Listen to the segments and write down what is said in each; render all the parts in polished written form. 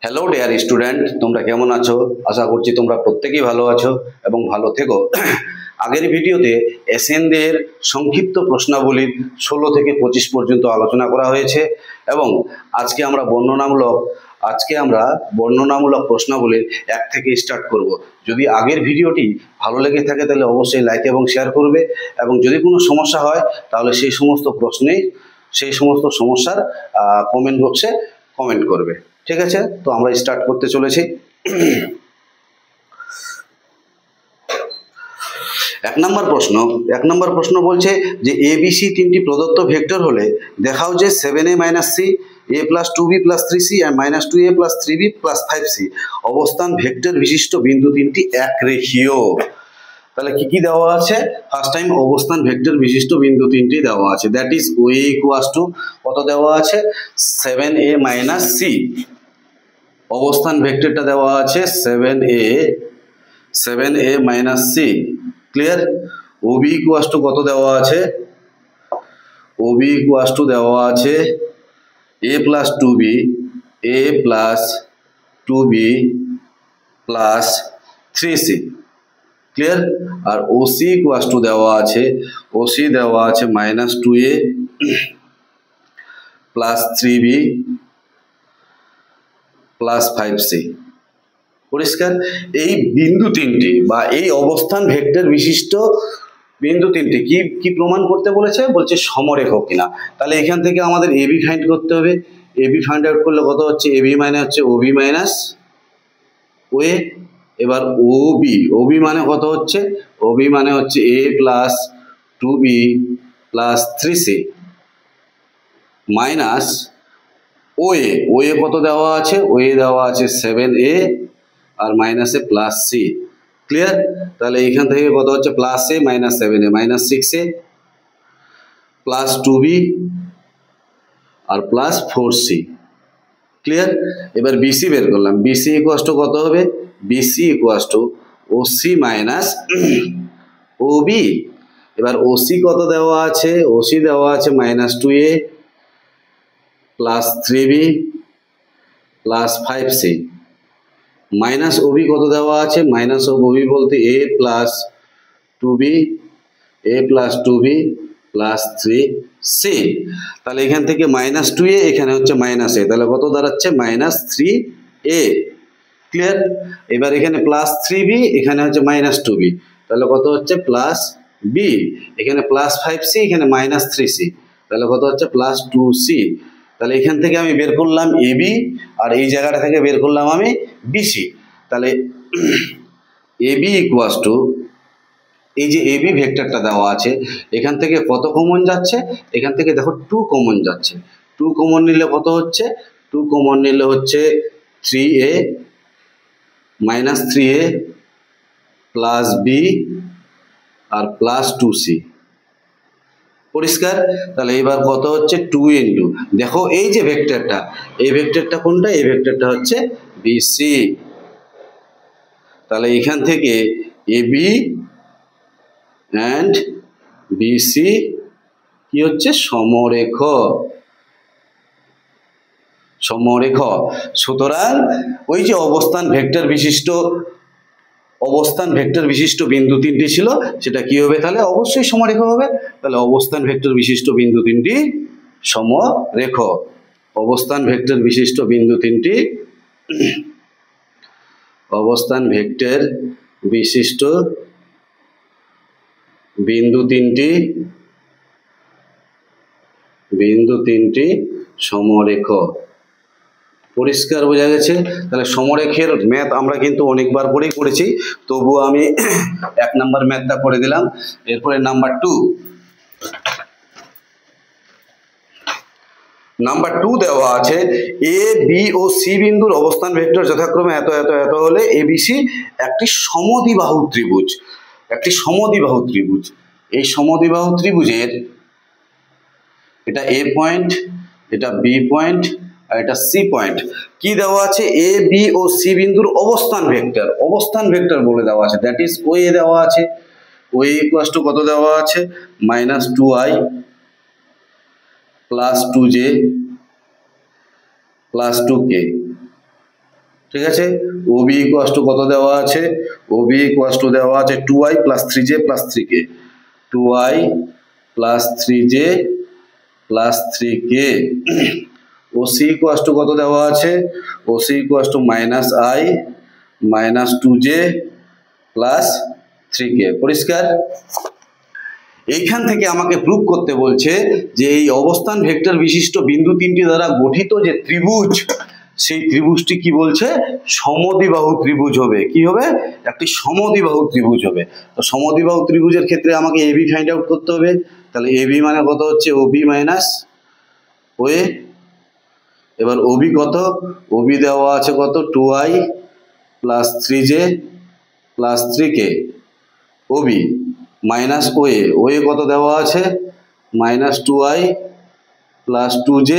Hello dear student, তোমরা কেমন আছো? আশা করছি তোমরা প্রত্যেকেই ভালো আছো এবং ভালো থেকো। আগের ভিডিওতে এসএনদের সংক্ষিপ্ত প্রশ্নাবলীর 16 থেকে 25 পর্যন্ত আলোচনা করা হয়েছে এবং আজকে আমরা বর্ণনামূলক প্রশ্নাবলীর 1 থেকে স্টার্ট করব। যদি আগের ভিডিওটি ভালো লেগে থাকে তাহলে অবশ্যই লাইক এবং শেয়ার করবে এবং যদি কোনো সমস্যা হয় তাহলে সেই সমস্ত সমস্যার কমেন্ট বক্সে কমেন্ট করবে। ঠিক আছে, তো আমরা স্টার্ট করতে চলেছি। 1 নম্বর প্রশ্ন বলছে যে ABC তিনটি প্রদত্ত ভেক্টর হলে দেখাও যে 7a - c a + 2b + 3c and -2a + 3b + 5c অবস্থান ভেক্টর বিশিষ্ট বিন্দু তিনটি একরেখীয়। তাহলে কি কি দেওয়া আছে? ফার্স্ট টাইম অবস্থান ভেক্টর বিশিষ্ট বিন্দু তিনটি দেওয়া আছে, দ্যাট ইজ OA = কত দেওয়া আছে? 7a - c। অবস্থান ভেক্টরটা দেওয়া আছে 7a - c। ক্লিয়ার? OB = কত দেওয়া আছে? OB = দেওয়া আছে a + 2b + 3c। Clear? R OC = দেওয়া আছে -2a + 3b + 5c। পরিষ্কার? এই বিন্দু তিনটি বা এই অবস্থান ভেক্টর বিশিষ্ট বিন্দু তিনটি কি প্রমাণ করতে বলেছে? বলছে সমরেখ কিনা। তাহলে এখান থেকে আমাদের AB ফাইন্ড করতে হবে। AB ফাইন্ড আউট করলে কত হচ্ছে? AB মানে হচ্ছে OB - OA। এবার OB মানে কত হচ্ছে? OB মানে হচ্ছে a + 2b + 3c minus OA কত দেওয়া আছে? OA দেওয়া আছে 7a R -a + c। Clear? তাহলে এখান থেকে কত হচ্ছে? +a - 7a -6a + 2b R +4c। Clear? এবার BC বের করলাম। BC = কত হবে? BC = OC - OB। এবার OC কত দেওয়া আছে? OC দেওয়া আছে -2a + 3b + 5c minus OB কত দেওয়া আছে? -OB বলতে a + 2b + 3c। তাহলে এখান থেকে -2a, এখানে হচ্ছে -a, তাহলে কত দাঁড়াচ্ছে? -3a। ক্লিয়ার? এবার এখানে +3b, এখানে হচ্ছে -2b, তাহলে কত হচ্ছে? +b। এখানে +5c, এখানে -3c, তাহলে কত হচ্ছে? +2c। তাহলে এখান থেকে আমি বের করলাম AB আর এই জায়গাটা থেকে বের করলাম আমি BC। তাহলে AB = এই যে AB ভেক্টরটা দেওয়া আছে, এখান থেকে কত কমন যাচ্ছে? এখান থেকে দেখো 2 কমন যাচ্ছে। 2 কমন নিলে কত হচ্ছে? 2 কমন নিলে হচ্ছে 3a -3a + b আর +2c। পরিষ্কার? তাহলে এবার কত হচ্ছে? 2 × দেখো এই যে ভেক্টরটা, এই ভেক্টরটা কোনটা? এই ভেক্টরটা হচ্ছে BC। তাহলে এখান থেকে AB and BC কি হচ্ছে? সমরেখ। সুতরাং ওই যে অবস্থান ভেক্টর বিশিষ্ট বিন্দু তিনটি ছিল, সেটা কি হবে? তাহলে অবশ্যই সমরেখ হবে। তাহলে অবস্থান ভেক্টর বিশিষ্ট বিন্দু তিনটি সমরেখ। অবস্থান ভেক্টর বিশিষ্ট বিন্দু তিনটি সমরেখ। পরিষ্কার? বোঝা গেছে? তাহলে সমরেখের ম্যাথ আমরা কিন্তু অনেকবার করেই করেছি, তবুও আমি 1 নম্বর ম্যাথটা করে দিলাম। এরপরে নাম্বার 2 দেওয়া আছে A, B ও C বিন্দুর অবস্থান ভেক্টর যথাক্রমে এত এত এত হলে ABC একটি সমদ্বিবাহু ত্রিভুজ। এই সমদ্বিবাহু ত্রিভুজের এটা A পয়েন্ট, এটা B পয়েন্ট আর এটা C পয়েন্ট। কি দেওয়া আছে? A, B ও C বিন্দুর অবস্থান ভেক্টর বলে দেওয়া আছে, দ্যাট ইজ OA দেওয়া আছে। OA = কত দেওয়া আছে? -2i + 2j plus 2k। ঠিক আছে, ওবি ইকুয়াস টু কত দেওয়া আছে? ওবি ইকুয়াস টু দেওয়া আছে 2i plus 3j plus 3k, 2i plus 3j plus 3k। OC equals to কত দেওয়া আছে? OC equals to minus I minus 2j plus 3k। পরিষ্কার? এইখান থেকে আমাকে প্রুভ করতে বলছে যে এই অবস্থান ভেক্টর বিশিষ্ট বিন্দু তিনটি দ্বারা গঠিত যে ত্রিভুজ, সেই ত্রিভুজটি কি বলছে? সমদ্বিবাহু ত্রিভুজ হবে। কি হবে? একটি সমদ্বিবাহু ত্রিভুজ হবে। তো সমদ্বিবাহু ত্রিভুজের ক্ষেত্রে আমাকে এবি ফাইন্ড আউট করতে হবে। তাহলে এবি মানে কত হচ্ছে? OB minus OA. এবার ওবি কত? ওবি দেওয়া আছে কত? 2i plus 3j plus 3k। OB minus OA, OA কত দেওয়া আছে? Minus 2i plus 2j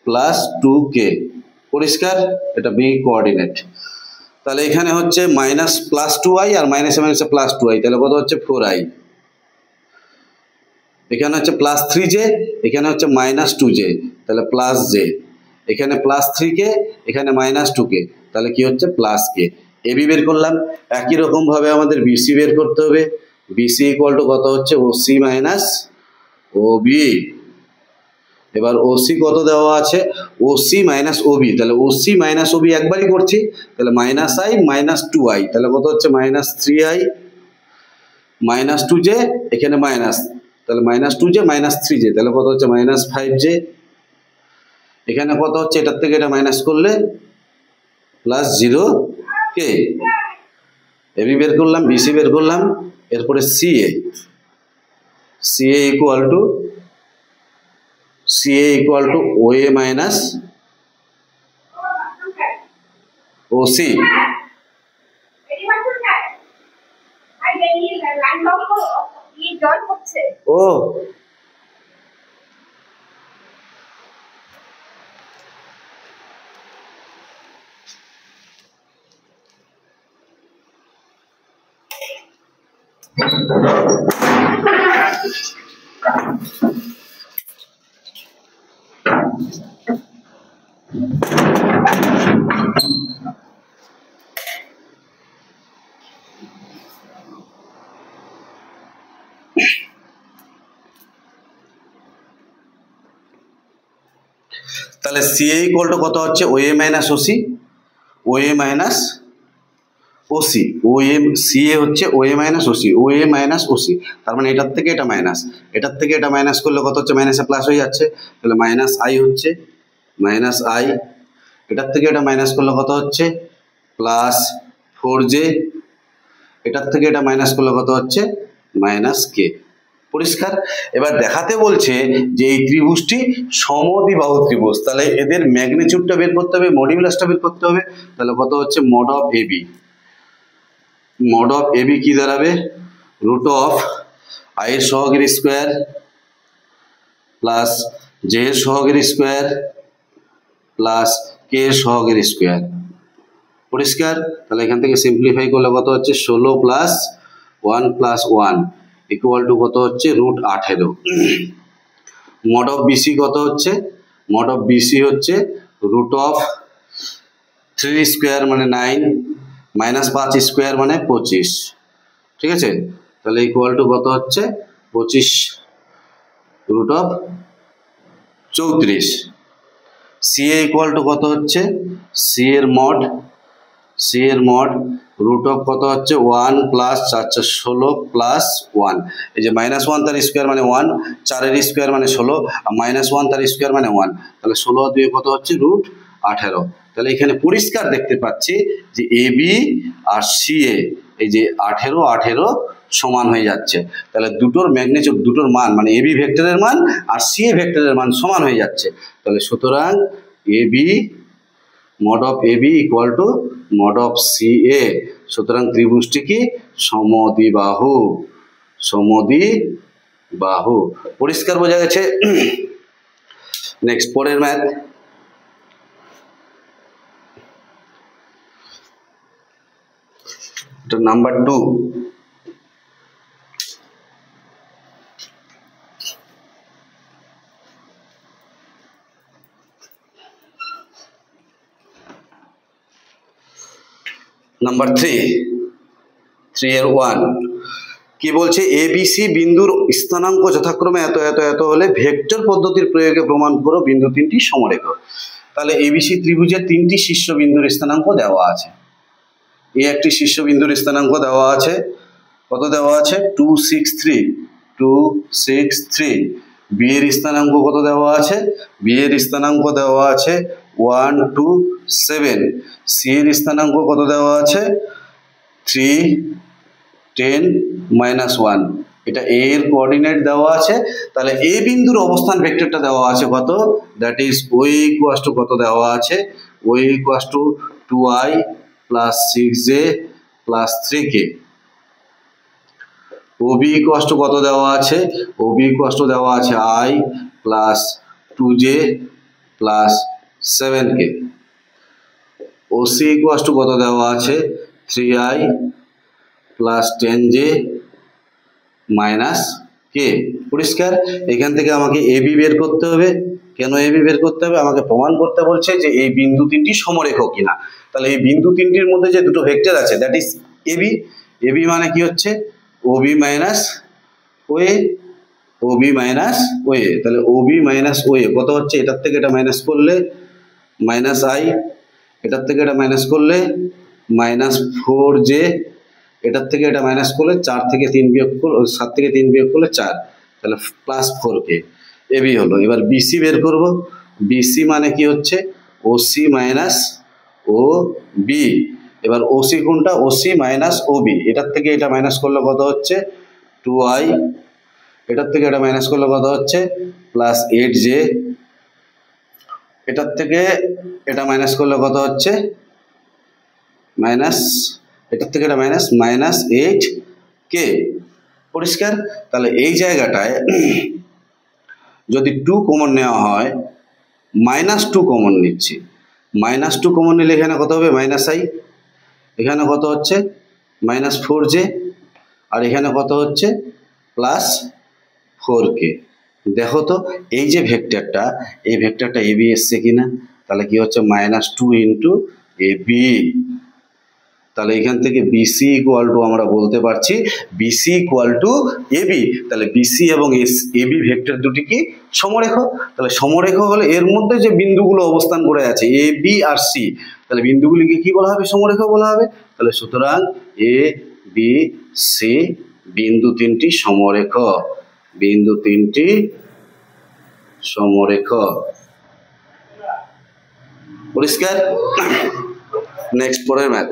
plus 2k। পরিষ্কার? এটা বি কোঅর্ডিনেট। তাহলে এখানে হচ্ছে মাইনাস প্লাস 2i আর মাইনাসে মাইনাসে প্লাস 2i, তাহলে কত হচ্ছে? 4i। এখানে হচ্ছে প্লাস 3j, এখানে হচ্ছে মাইনাস 2j, তাহলে প্লাস j। এখানে প্লাস 3k, এখানে মাইনাস 2k, তাহলে কি হচ্ছে? Plus k। এবি বের করলাম। একই রকম ভাবে আমাদের বিসি বের করতে হবে। বিসি ইকুয়াল টু কত হচ্ছে? OC minus OB. এবার ওসি কত দেওয়া আছে? ওসি মাইনাস ওবি, তাহলে ওসি মাইনাস ওবি একবারই করছি, তাহলে মাইনাস আই মাইনাস 2i, তাহলে কত হচ্ছে? মাইনাস 3i মাইনাস 2j, এখানে মাইনাস, তাহলে মাইনাস 2j মাইনাস 3j, তাহলে কত হচ্ছে? Minus 5j। এখানে কত হচ্ছে? এটার থেকে এটা মাইনাস করলে প্লাস 0k। এবি বের করলাম, বিসি বের করলাম। এরপরে CA, CA equal to OA minus OC. ও তাহলে সিএ ইকুয়াল টু কত হচ্ছে? OA minus OC, OA minus OC, OA CA হচ্ছে OA minus OC, OA minus OC. তার মানে এটার থেকে এটা মাইনাস, এটার থেকে এটা মাইনাস করলে কত হচ্ছে? মাইনাসে প্লাস হয়ে যাচ্ছে, তাহলে মাইনাস আই হচ্ছে, মাইনাস আই। এটার থেকে এটা মাইনাস করলে কত হচ্ছে? Plus 4j। এটার থেকে এটা মাইনাস করলে কত হচ্ছে? মাইনাস কে। পরিষ্কার? এবার দেখাতে বলছে যে এই ত্রিভুজটি সমদ্বিবাহু ত্রিভুজ, তাহলে এদের ম্যাগনিটিউডটা বের করতে হবে, মডিউলাসটা বের করতে হবে। তাহলে কত হচ্ছে? Mod of AB. Mod of AB কি দাঁড়াবে? রুট অফ আই এর সহগের স্কোয়ার প্লাস জে এর সহগের স্কোয়ার প্লাস কে এর সহগের স্কোয়ার। পরিষ্কার? তাহলে এখান থেকে সিম্পলিফাই করলে কত হচ্ছে? 16 প্লাস 1 প্লাস 1 ইকুয়াল টু কত হচ্ছে? রুট 18। মড অফ বিসি কত হচ্ছে? মড অফ বিসি হচ্ছে রুট অফ 3 স্কোয়ার মানে 9 মাইনাস 5 স্কোয়ার মানে 25। ঠিক আছে? তাহলে ইকুয়াল টু কত হচ্ছে? 25 root of 34। CA equal to কত হচ্ছে? সি এর মড, সি এর মড রুট অফ কত হচ্ছে? 1 প্লাস 4 4 16 প্লাস 1। এই যে মাইনাস 1 তার স্কোয়ার মানে 1, 4 এর স্কোয়ার মানে 16, আর মাইনাস 1 তার স্কোয়ার মানে 1, তাহলে 16 দিয়ে কত হচ্ছে? রুট 18। তাহলে এখানে পরিষ্কার দেখতে পাচ্ছি যে এবি আর সিএ এই যে 18 18 সমান হয়ে যাচ্ছে। তাহলে দুটোর ম্যাগনিটিউড, দুটোর মান মানে এবি ভেক্টরের মান আর সিএ ভেক্টরের মান সমান হয়ে যাচ্ছে। তাহলে সুতরাং AB mod of AB equal to mod of CA. সুতরাং ত্রিভুজটি কি? সমদ্বিবাহু, সমদ্বিবাহু। পরিষ্কার বোঝা গেছে? নেক্সট পরের ম্যাথ। এটা নাম্বার 2। নাম্বার 3 এর 1 কি বলছে, ABC বিন্দুর স্থানাঙ্ক যথাক্রমে এত এত এত হলে ভেক্টর পদ্ধতির প্রয়োগে প্রমাণ করো বিন্দু তিনটি সমরেখ। তাহলে ABC ত্রিভুজের তিনটি শীর্ষবিন্দুর স্থানাঙ্ক দেওয়া আছে। এই একটি শীর্ষবিন্দুর স্থানাঙ্ক দেওয়া আছে, কত দেওয়া আছে 263 B এর স্থানাঙ্ক কত দেওয়া আছে, B এর স্থানাঙ্ক দেওয়া আছে 127, C এর স্থানাঙ্ক কত দেওয়া আছে 3 10 -1, এটা A এর কোঅর্ডিনেট দেওয়া আছে। তাহলে A বিন্দুর অবস্থান ভেক্টরটা দেওয়া আছে কত, দ্যাট ইজ OA কত দেওয়া আছে, OA 2i + 6j + 3k। OB কত দেওয়া আছে, OB দেওয়া আছে i + 2j + 7k। OC কত দেওয়া আছে 3i + 10j - k। পরিষ্কার? এখান থেকে আমাকে AB বের করতে হবে। কেন AB বের করতে হবে, আমাকে প্রমাণ করতে বলছে যে এই বিন্দু তিনটি সমরেখ কিনা। তাহলে এই বিন্দু তিনটির মধ্যে যে দুটো ভেক্টর আছে দ্যাট ইজ AB মানে কি হচ্ছে OB - OA, OB - OA। তাহলে OB - OA কত হচ্ছে, এটার থেকে এটা মাইনাস করলে -i, এটার থেকে এটা মাইনাস করলে -4j, এটার থেকে এটা মাইনাস করলে 4 থেকে 3 বিয়োগ করলে 7 থেকে 3 বিয়োগ করলে 4, তাহলে +4k। AB হলো। এবার BC বের করব। BC মানে কি হচ্ছে OC - OB। এবার OC কোনটা, OC - OB, এটার থেকে এটা মাইনাস করলে কত হচ্ছে 2i, এটার থেকে এটা মাইনাস করলে কত হচ্ছে +8j, এটার থেকে এটা মাইনাস করলে কত হচ্ছে এটার থেকে এটা -8k। পরিষ্কার? তাহলে এই জায়গাটায় যদি 2 কমন নেওয়া হয়, -2 কমন নিচ্ছি, -2 কমন নিলে এখানে কত হবে -i, এখানে কত হচ্ছে -4j, আর এখানে কত হচ্ছে +4k। দেখো তো এই যে ভেক্টরটা, এই ভেক্টরটা AB এসছে কিনা, তাহলে কি হচ্ছে -2 × AB। তাহলে এখান থেকে BC = আমরা বলতে পারছি BC = AB। তাহলে BC এবং AB ভেক্টর দুটি কি সমরেখ। তাহলে সমরেখ হলে এর মধ্যে যে বিন্দুগুলো অবস্থান করে আছে AB আর C, তাহলে বিন্দুগুলিকে কি বলা হবে, সমরেখ বলা হবে। তাহলে সুতরাং A B C বিন্দু তিনটি সমরেখ, বিন্দু তিনটি সমরেখ। পরিষ্কার? নেক্সট পরের ম্যাথ।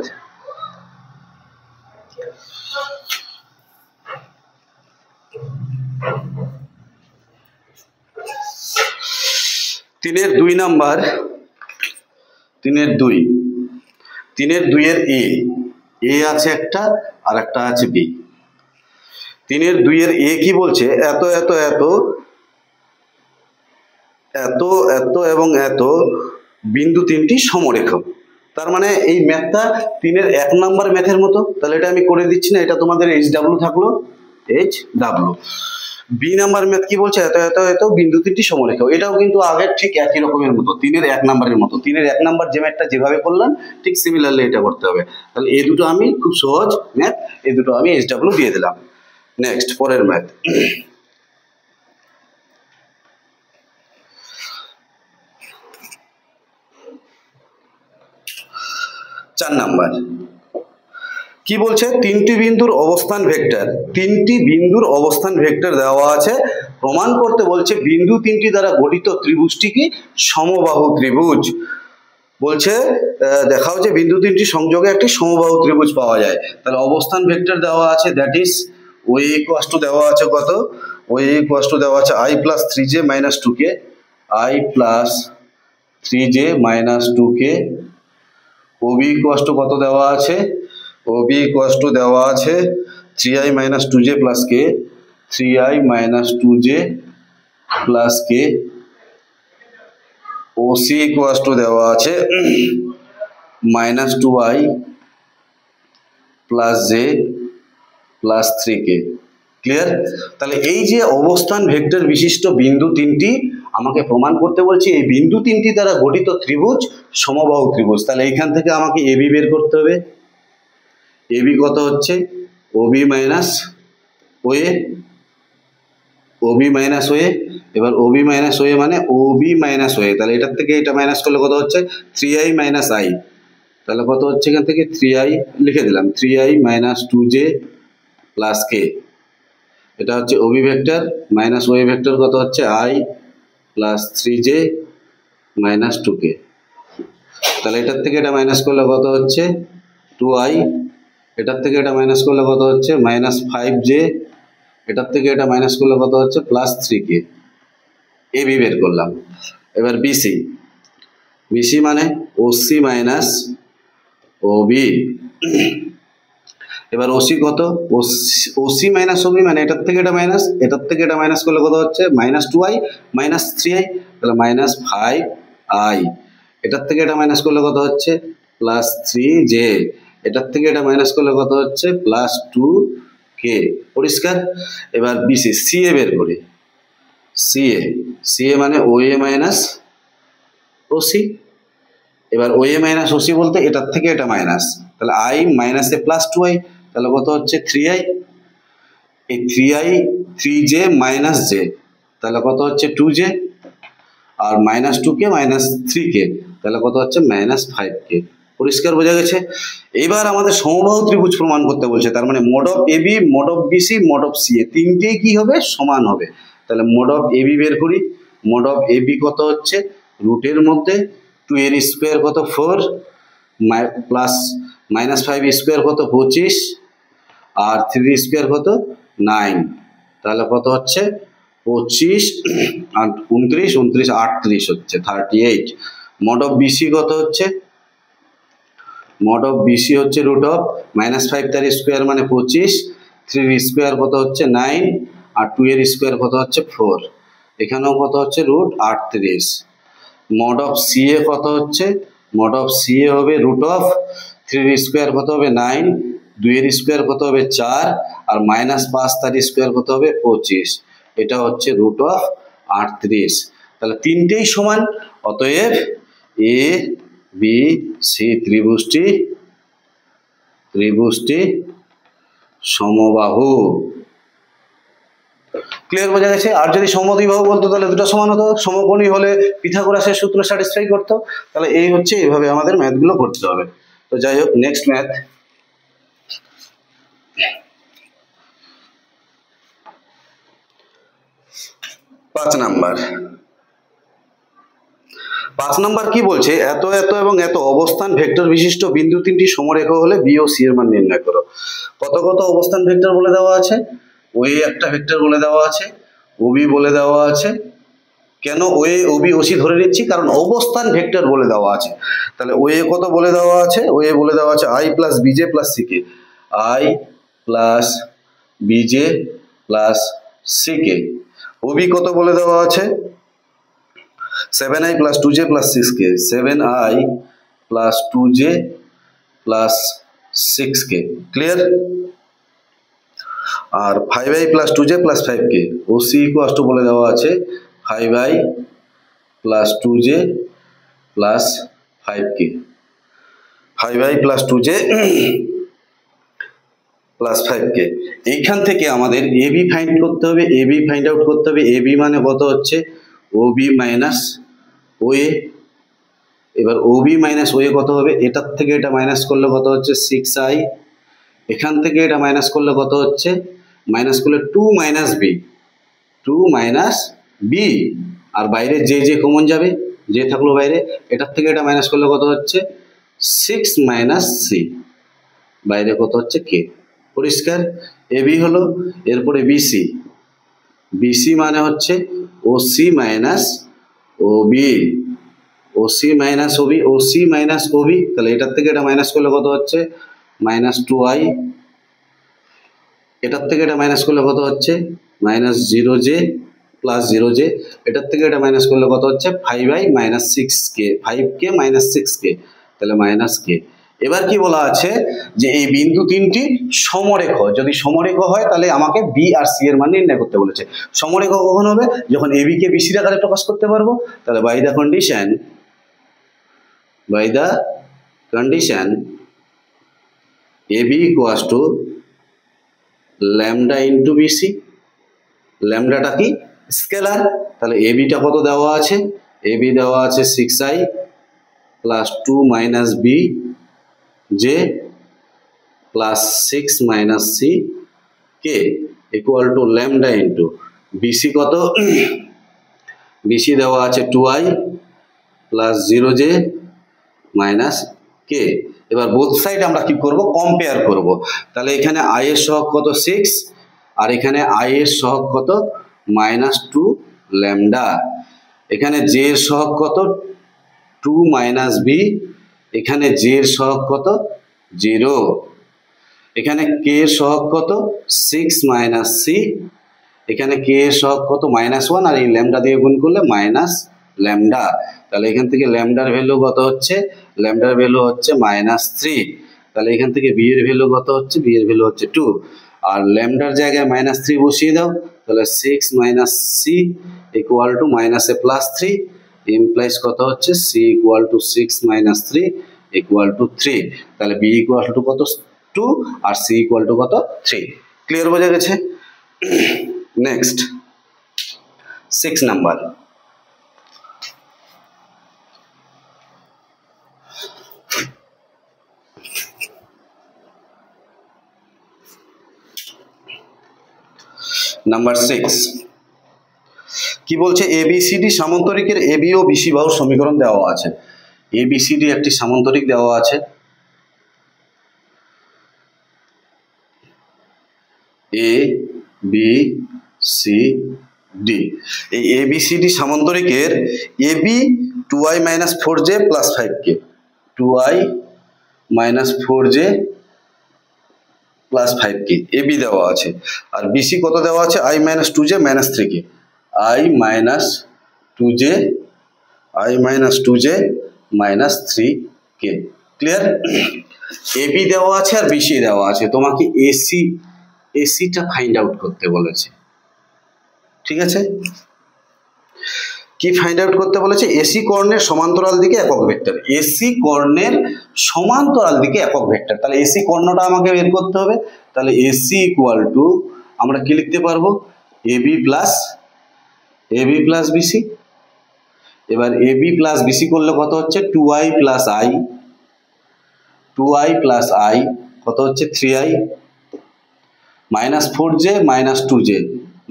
তিনের 2 নাম্বার, 3-এর 2 এর A আছে একটা, আর একটা আছে B। 3-এর 2 এর A কি বলছে, এত এত এত এত এত এবং এত বিন্দু তিনটি সমরেখ। তার মানে এই ম্যাথটা 3-এর 1 নাম্বার ম্যাথের মতো। তাহলে এটা আমি করে দিচ্ছি না, এটা তোমাদের HW থাকলো, HW। B নাম্বার ম্যাথ কি বলছে, এত এত এত বিন্দু তিনটি সমরেখ। এটাও কিন্তু আগের ঠিক একই রকমের মতো, 3-এর 1 নাম্বারের মতো। 3-এর 1 নাম্বার যে ম্যাথটা যেভাবে করলাম ঠিক সিমিলারলি এটা করতে হবে। তাহলে এই দুটো আমি খুব সহজ ম্যাথ, এই দুটো আমি HW দিয়ে দিলাম। নেক্সট পরের ম্যাথ। 4 নাম্বার কি বলছে, তিনটি বিন্দুর অবস্থান ভেক্টর দেওয়া আছে। প্রমাণ করতে বলছে বিন্দু তিনটি দ্বারা গঠিত ত্রিভুজটি কি সমবাহু ত্রিভুজ। বলছে দেখাও যে বিন্দু তিনটি সংযোগে একটি সমবাহু ত্রিভুজ পাওয়া যায়। তাহলে অবস্থান ভেক্টর দেওয়া আছে, দ্যাট ইজ OA = দেওয়া আছে কত, OA = দেওয়া আছে i + 3j - 2k, i + 3j - 2k। OB = কত দেওয়া আছে, OB = দেওয়া আছে 3i - 2j + k, 3i - 2j + k। OC = দেওয়া আছে -2i + j + 3k। ক্লিয়ার? তাহলে এই যে অবস্থান ভেক্টর বিশিষ্ট বিন্দু তিনটি আমাকে প্রমাণ করতে বলছে এই বিন্দু তিনটি দ্বারা গঠিত ত্রিভুজ সমবাহু ত্রিভুজ। তাহলে এইখান থেকে আমাকে AB বের করতে হবে। এবি কত হচ্ছে OB minus OA, OB minus OA. এবার ওবি মাইনাস ওএ মানে ওবি মাইনাস ওএ, তাহলে এটার থেকে এটা মাইনাস করলে কত হচ্ছে 3i মাইনাস আই, তাহলে কত হচ্ছে এখান থেকে 3i লিখে দিলাম, 3i minus 2j plus K. এটা হচ্ছে OB vector minus OA vector কত হচ্ছে i plus 3j minus 2k, তাহলে এটার থেকে এটা মাইনাস করলে কত হচ্ছে 2i, এটার থেকে এটা মাইনাস করলে কত হচ্ছে মাইনাস 5j, এটার থেকে এটা মাইনাস করলে কত হচ্ছে প্লাস 3k। এবি বের করলাম। এবার বিসি, বিসি মানে ওসি মাইনাস ওবি। এবার ওসি কত, ওসি মাইনাস ওবি মানে এটার থেকে এটা মাইনাস, এটার থেকে এটা মাইনাস করলে কত হচ্ছে মাইনাস 2i মাইনাস 3i, তাহলে মাইনাস 5i, এটার থেকে এটা মাইনাস করলে কত হচ্ছে প্লাস 3j, এটার থেকে এটা মাইনাস করলে কত হচ্ছে প্লাস 2k। পরিষ্কার। এবার বিসি, সিএ বের করি। সিএ, সিএ মানে ওএ মাইনাস ওসি। এবার ওএ মাইনাস ওসি বলতে এটার থেকে এটা মাইনাস, তাহলে i minus A plus 2i, তাহলে কত হচ্ছে 3i, এই 3i 3j মাইনাস j, তাহলে কত হচ্ছে 2j, আর মাইনাস 2k মাইনাস 3k, তাহলে কত হচ্ছে মাইনাস 5k। পরিষ্কার বোঝা গেছে। এবার আমাদের সমবাহু ত্রিভুজ প্রমাণ করতে বলছে, তার মানে mod of AB, mod of BC, mod of CA তিনটেই কি হবে সমান হবে। তাহলে মোড অফ এবি বের করি। মোড অফ এবি কত হচ্ছে রুটের মধ্যে 2 এর স্কোয়ার কত 4 প্লাস মাইনাস 5 স্কোয়ার কত 25 আর 3 স্কোয়ার কত 9, তাহলে কত হচ্ছে 25 আর 29 29 38 হচ্ছে 38। মোড অফ বিসি কত হচ্ছে, মোড অফ বিসি হচ্ছে রুট অফ মাইনাস 5 তার স্কোয়ার মানে 25, 3 এর স্কোয়ার কত হচ্ছে 9 আর 2 এর স্কোয়ার কত হচ্ছে 4, এখানেও কত হচ্ছে রুট 38। মোড অফ সিএ কত হচ্ছে, মোড অফ সিএ হবে রুট অফ 3 এর স্কোয়ার কত হবে 9, 2 এর স্কোয়ার কত হবে 4 আর মাইনাস 5 তার স্কোয়ার কত হবে 25, এটা হচ্ছে রুট অফ 38। তাহলে তিনটেই সমান, অতএব এ বি সি ত্রিভুজটি সমবাহু। ক্লিয়ার বোঝা গেছে। আর যদি সমদ্বিবাহু বলতো তাহলে দুটো সমান হতো, সমকোণী হলে পিথাগোরাসের সূত্র স্যাটিসফাই করতো। তাহলে এই হচ্ছে, এইভাবে আমাদের ম্যাথগুলো করতে হবে। তো যাই হোক, নেক্সট ম্যাথ। পাঁচ নাম্বার কি বলছে, এত এত এবং এত অবস্থান ভেক্টর বিশিষ্ট বিন্দু তিনটি সমরেখ হলে বি ও সি এর মান নির্ণয় করো। কত কত অবস্থান ভেক্টর বলে দেওয়া আছে, ওয়ে একটা ভেক্টর বলে দেওয়া আছে, ওবি বলে দেওয়া আছে। কেন ওয়ে ওবি ওসি ধরে নিচ্ছি, কারণ অবস্থান ভেক্টর বলে দেওয়া আছে। তাহলে ওয়ে কত বলে দেওয়া আছে, ওয়ে বলে দেওয়া আছে i plus bj plus ck, i plus bj plus ck. OB কত বলে দেওয়া আছে 7i plus 2j plus 6k, 7i plus 2j plus 6k। Clear. আর 5i plus 2j plus 5k, OC equals to বলে দেওয়া আছে 5i plus 2j plus 5k, 5i plus 2j plus 5k। এইখান থেকে আমাদের এবি ফাইন্ড করতে হবে, AB find out করতে হবে। এবি মানে কত হচ্ছে ওবি মাইনাস ওএ। এবার ওবি মাইনাস ওএ কত হবে, এটার থেকে এটা মাইনাস করলে কত হচ্ছে 6i, এখান থেকে এটা মাইনাস করলে কত হচ্ছে, মাইনাস করলে 2 মাইনাস বি, 2 মাইনাস বি, আর বাইরে যে যে কমন যাবে, যে থাকলো বাইরে, এটার থেকে এটা মাইনাস করলে কত হচ্ছে 6 মাইনাস সি, বাইরে কত হচ্ছে কে। পরিষ্কার। এবি হলো, এরপরে বিসি, বিসি মানে হচ্ছে OC minus Obi, OC minus Obi, OC minus Obi, তাহলে এটার থেকে এটা মাইনাস করলে কত হচ্ছে মাইনাস 2i, এটার থেকে এটা মাইনাস করলে কত হচ্ছে মাইনাস 0j প্লাস 0j, এটার থেকে এটা মাইনাস করলে কত হচ্ছে 5i minus 6k, 5k minus 6k, তাহলে মাইনাস k। এবার কি বলা আছে যে এই বিন্দু তিনটি সমরেখ, যদি সমরেখ হয় তাহলে আমাকে বি আর সি এর মান নির্ণয় করতে বলেছে। সমরেখ কখন হবে, যখন এবি কে বিসির আকারে প্রকাশ করতে পারবো। তাহলে by the condition AB equals to lambda into BC. ল্যামডাটা কি স্কেলার, তাহলে এবিটা কত দেওয়া আছে, এবি দেওয়া আছে 6i plus 2 minus B J plus 6 minus C K equal to lambda into BC কত, বিসি দেওয়া আছে 2i প্লাস 0j মাইনাস কে। এবার বোথ সাইড আমরা কি করব, কম্পেয়ার করব। তাহলে এখানে i এর সহগ কত 6 আর এখানে i এর সহগ কত -2 ল্যামডা। এখানে j এর সহগ কত 2 মাইনাস বি, এখানে j এর সহগ কত 0, এখানে k এর সহগ কত 6 মাইনাস সি, এখানে k এর সহগ কত -1 আর এই ল্যামডা দিয়ে গুণ করলে মাইনাস ল্যামডা। তাহলে এখান থেকে ল্যামডার ভ্যালু কত হচ্ছে, ল্যামডার ভ্যালু হচ্ছে -3। তাহলে এখান থেকে বি এর ভ্যালু কত হচ্ছে, বি এর ভ্যালু হচ্ছে 2 আর ল্যামডার জায়গায় -3 বসিয়ে দাও। তাহলে 6 মাইনাস সি ইকুয়াল টু মাইনাসে +3 ইমপ্লাইজ কত হচ্ছে c equal to 6 minus 3 equal to 3। তাহলে b ইকুয়াল টু কত 2 আর c ইকুয়াল টু কত 3। ক্লিয়ার বোঝা গেছে? Next 6 number. নাম্বার 6 কি বলছে, এবিসিডি সামান্তরিকের এবি ও বিসি বাহুর সমীকরণ দেওয়া আছে। এবিসিডি একটি সামান্তরিক দেওয়া আছে, এ বি সি ডি। এই এবিসিডি সামান্তরিকের AB 2i minus 4j plus 5k, 2i minus 4j plus 5k AB দেওয়া আছে। আর বিসি কত দেওয়া আছে, i minus 2j minus 3k, i minus 2j minus 3k। Clear? AB দেওয়া আছে আর বিসি দেওয়া আছে, তোমাকে এসিটা ফাইন্ড আউট করতে বলেছে। ঠিক আছে, কি ফাইন্ড আউট করতে বলেছে, এসি কর্ণের সমান্তরাল দিকে একক ভেক্টর, এসি কর্ণের সমান্তরাল দিকে একক ভেক্টর। তাহলে এসি কর্ণটা আমাকে বের করতে হবে। তাহলে এসি ইকুয়াল টু আমরা কি লিখতে পারবো, এবি প্লাস বিসি। এবার এবি প্লাস বিসি করলে কত হচ্ছে 2i প্লাস i কত হচ্ছে 3i minus 4j minus 2j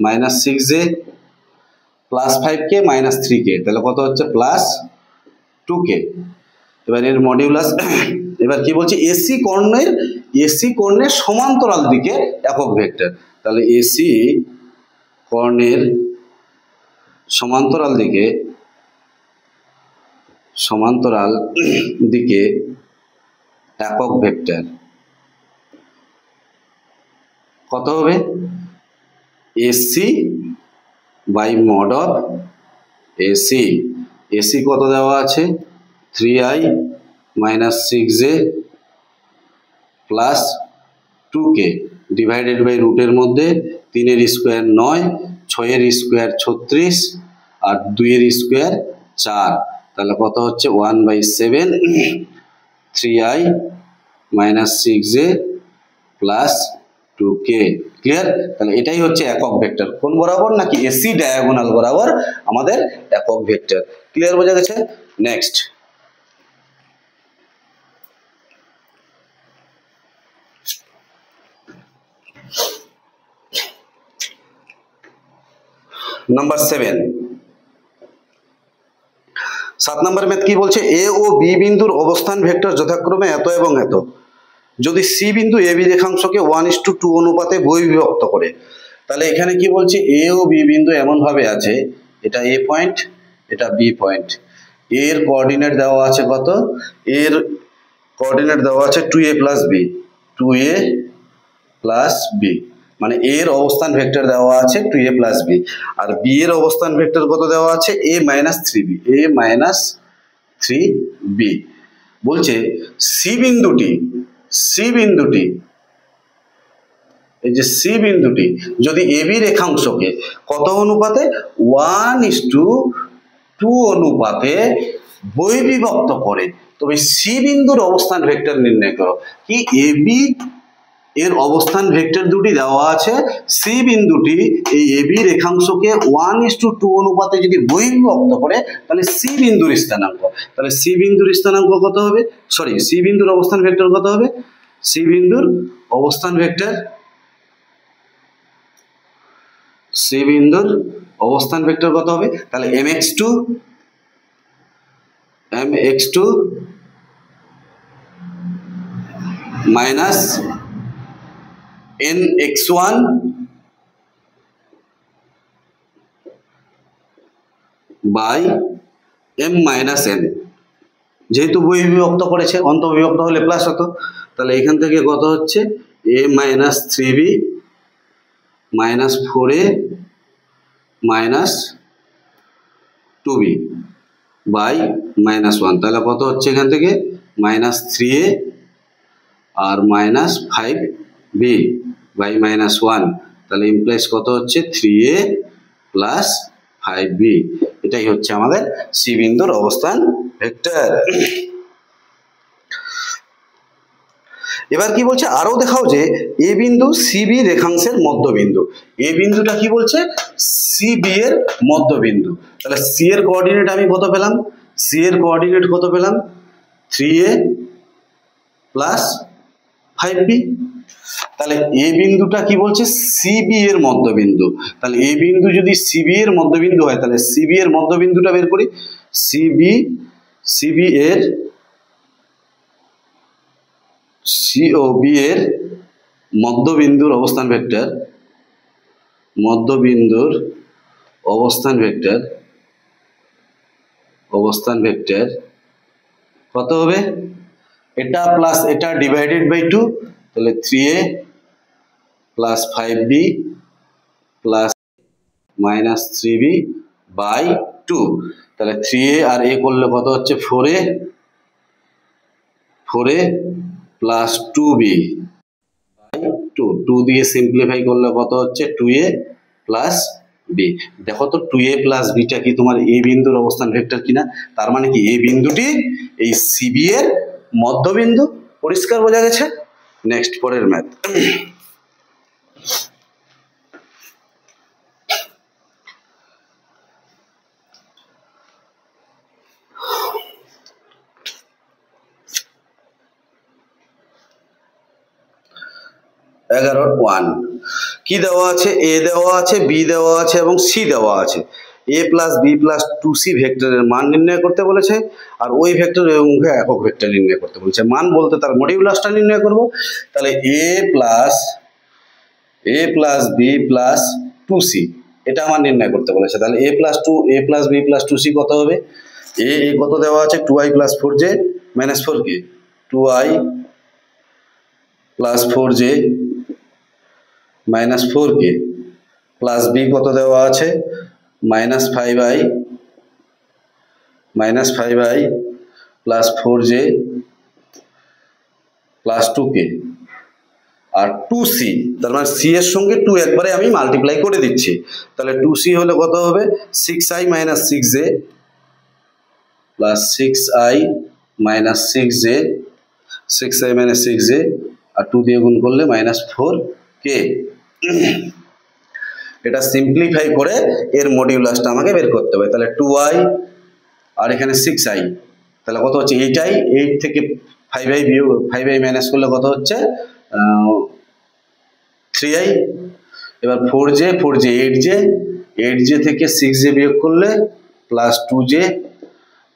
minus 6j plus 5k minus 3k, তাহলে কত হচ্ছে প্লাস 2k। এবার এর মডিউলাস, এবার কি বলছে, এসি কর্ণের সমান্তরাল দিকে একক ভেক্টর। তাহলে এসি কর্ণের সমান্তরাল দিকে একক ভেক্টর কত হবে, AC by mod of AC কত দেওয়া আছে 3i minus 6j plus 2k divided by রুটের মধ্যে 3 এর স্কোয়ার 9, 6 এর স্কোয়ার 36 আর 2 এর স্কোয়ার 4। তাহলে কত হচ্ছে 1/7 3i minus 6j plus 2k। Clear? তাহলে এটাই হচ্ছে একক ভেক্টর, কোন বরাবর, নাকি এসি ডায়াগোনাল বরাবর আমাদের একক ভেক্টর। ক্লিয়ার বোঝা গেছে? Next number 7। 7 নম্বর ম্যাথ কি বলছে, এ ও বি বিন্দুর অবস্থান ভেক্টর যথাক্রমে এত এবং এত যদি সি বিন্দু এ বি রেখাংশকে 1:2 অনুপাতে বহির্বিভক্ত করে। তাহলে এখানে কি বলছে, এ ও বি বিন্দু এমন ভাবে আছে, এটা এ পয়েন্ট, এটা বি পয়েন্ট, এর কোঅর্ডিনেট দেওয়া আছে কত, এর কোঅর্ডিনেট দেওয়া আছে 2a plus B, 2a plus B, মানে এর অবস্থান ভেক্টর দেওয়া আছে 2a প্লাস বি, আর বি এর অবস্থান ভেক্টর কত দেওয়া আছে a minus 3b, a minus 3b। বলছে সি বিন্দুটি এই যে সি বিন্দুটি যদি এ বি রেখাংশকে কত অনুপাতে 1:2 অনুপাতে বহির্বিভক্ত করে, তবে সি বিন্দুর অবস্থান ভেক্টর নির্ণয় করো। কি এ বি এর অবস্থান ভেক্টর দুটি দেওয়া আছে, সি বিন্দুটি এই এ বি রেখাংশকে 1:2 অনুপাতে যদি বহির্বিভক্ত করে তাহলে সি বিন্দুর স্থানাঙ্ক, তাহলে সি বিন্দুর স্থানাঙ্ক কত হবে, সরি সি বিন্দুর অবস্থান ভেক্টর কত হবে, সি বিন্দুর অবস্থান ভেক্টর, সি বিন্দুর অবস্থান ভেক্টর কত হবে, তাহলে mx2 minus nx1 by m minus n, যেহেতু বহির্বিভক্ত করেছে অন্তর্বিভক্ত হলে প্লাস হতো, তাহলে এখান থেকে কত হচ্ছে a minus 3b minus 4a minus 2b by minus 1, তাহলে কত হচ্ছে এখান থেকে মাইনাস 3a আর মাইনাস 5b বাই মাইনাস 1, তাহলে ইমপ্লাইজ কত হচ্ছে 3a প্লাস 5b, এটাই হচ্ছে আমাদের সি বিন্দুর অবস্থান ভেক্টর। এবার কি বলছে আরো দেখাও যে এ বিন্দু সিবি রেখাংশের মধ্যবিন্দু, এ বিন্দুটা কি বলছে সিবি এর মধ্যবিন্দু, তাহলে সি এর কোঅর্ডিনেট আমি কত পেলাম, সি এর কোঅর্ডিনেট কত পেলাম 3a প্লাস 5b, তাহলে এ বিন্দুটা কি বলছে সিবি এর মধ্যবিন্দু, তাহলে এ বিন্দু যদি সিবি এর মধ্যবিন্দু হয় তাহলে সিবি এর মধ্যবিন্দুটা বের করি, সিবি এর সিওবি এর মধ্যবিন্দুর অবস্থান ভেক্টর, মধ্যবিন্দুর অবস্থান ভেক্টর, অবস্থান ভেক্টর কত হবে, এটা প্লাস এটা ডিভাইডেড বাই 2, তাহলে 3a plus 5b plus minus 3b by 2, তাহলে 3a আর a করলে কত হচ্ছে 4a প্লাস 2b বাই 2 দিয়ে সিম্পলিফাই করলে কত হচ্ছে 2a প্লাস b। দেখো তো 2a প্লাস bটা কি তোমার এ বিন্দুর অবস্থান ভেক্টর কিনা, তার মানে কি এই বিন্দুটি এই সিবি এর মধ্যবিন্দু, পরিষ্কার বোঝা গেছে। নেক্সট পরের ম্যাথ, কি দেওয়া আছে, এ দেওয়া আছে, বি দেওয়া আছে এবং সি দেওয়া আছে, এ প্লাস বি প্লাস 2c ভেক্টরের মান নির্ণয় করতে বলেছে, আর ওই ভেক্টরের অভিমুখে একক ভেক্টর নির্ণয় করতে বলেছে। মান বলতে তার মডিউলাসটা নির্ণয় করব, তাহলে এ প্লাস বি প্লাস 2c এটা আমার নির্ণয় করতে বলেছে, তাহলে এ প্লাস বি প্লাস 2c কত হবে, এ কত দেওয়া আছে 2i plus 4j minus 4k, 2i plus 4j minus 4k plus B কত দেওয়া আছে minus 5i plus 4j plus 2k আর 2c, তার মানে c এর সঙ্গে 2 একবারে আমি মাল্টিপ্লাই করে দিচ্ছি, তাহলে 2c হলে কত হবে 6i minus 6j plus 6i minus 6j আর 2 দিয়ে গুণ করলে মাইনাস 4k। এটা সিম্পলিফাই করে এর মডিউলাসটা আমাকে বের করতে হবে, তাহলে 2i আর এখানে 6i, তাহলে কত হচ্ছে 8i, 8 থেকে 5i মাইনাস করলে কত হচ্ছে 3i, এবার 4j 8j থেকে 6j বিয়োগ করলে প্লাস 2j,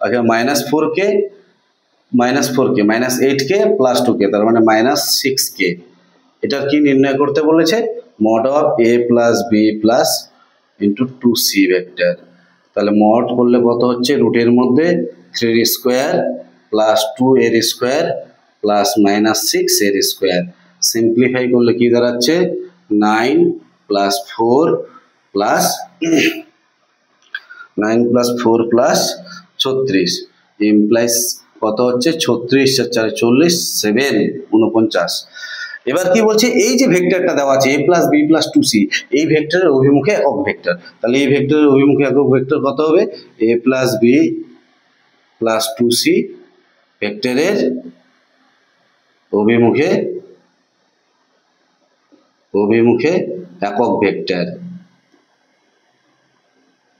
আচ্ছা minus 4k minus 8k plus 2k, তার মানে মাইনাস 6k। এটার কি নির্ণয় করতে বলেছে, mod of a plus B plus into 2c vector, তাহলে মড করলে কত হচ্ছে রুটের মধ্যে 3 এর স্কোয়ার প্লাস 2 এর স্কোয়ার প্লাস মাইনাস 6 এর স্কোয়ার, সিম্পলিফাই করলে কি দাঁড়াচ্ছে 9 প্লাস 4 প্লাস 36 ইমপ্লাইজ কত হচ্ছে 36 4 40 7 49। এবার কি বলছে এই যে ভেক্টরটা দেওয়া আছে a plus B plus 2c, এই ভেক্টরের অভিমুখে একক ভেক্টর, তাহলে এই ভেক্টরের অভিমুখে একক ভেক্টর কত হবে a plus B plus 2c ভেক্টরের অভিমুখে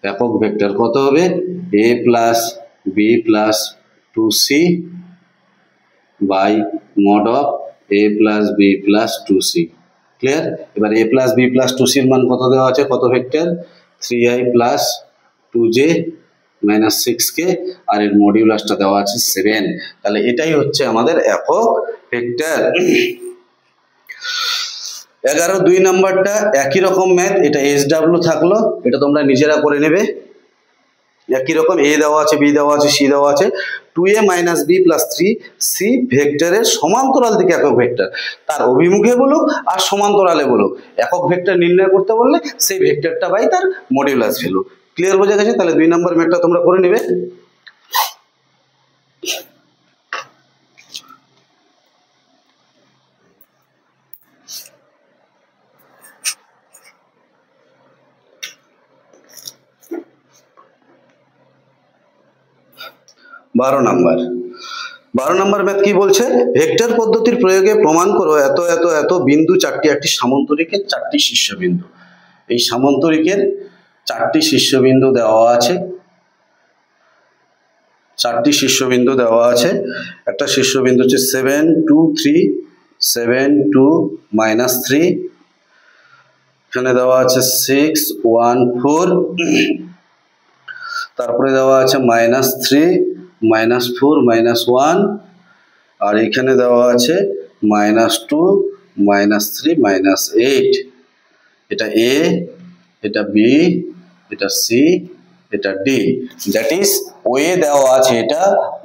একক ভেক্টর কত হবে a plus b plus 2c by mod of a plus b plus 2c। Clear? এবার a plus b plus 2c এর মান কত দেওয়া আছে, কত vector 3i plus 2j minus 6k, আর এর মডিউলাসটা দেওয়া আছে 7। তাহলে এটাই হচ্ছে আমাদের একক ভেক্টর। 11 2 নাম্বারটা একই রকম ম্যাথ, এটা SW থাকলো, এটা তোমরা নিজেরা করে নেবে। একই রকম a দেওয়া আছে, b দেওয়া আছে, c দেওয়া আছে। 2a minus b plus 3c ভেক্টরের সমান্তরাল দিকে একক ভেক্টর, তার অভিমুখে বলুক আর সমান্তরালে বলুক, একক ভেক্টর নির্ণয় করতে বললে সেই ভেক্টরটা বাই তার মডিউলাস ভ্যালু। ক্লিয়ার বোঝা গেছে? তাহলে 2 নম্বর ম্যাথটা তোমরা করে নেবে। বারো নম্বর ম্যাথ কি বলছে, ভেক্টর পদ্ধতির প্রয়োগে প্রমাণ করো এত এত এত বিন্দু চারটি একটি সামন্তরিকের 4টি শীর্ষবিন্দু। এই সামন্তরিকের 4টি শীর্ষবিন্দু দেওয়া আছে, 4টি শীর্ষবিন্দু দেওয়া আছে। একটা শীর্ষবিন্দু হচ্ছে 7 2 3 7 2 -3, এখানে দেওয়া আছে 6 1 4, তারপরে দেওয়া আছে -3 -4 -1, আর এখানে দেওয়া আছে -2 -3 -8। এটা a, এটা b, এটা c, এটা d। দ্যাট ইজ ওএ দেওয়া আছে এটা,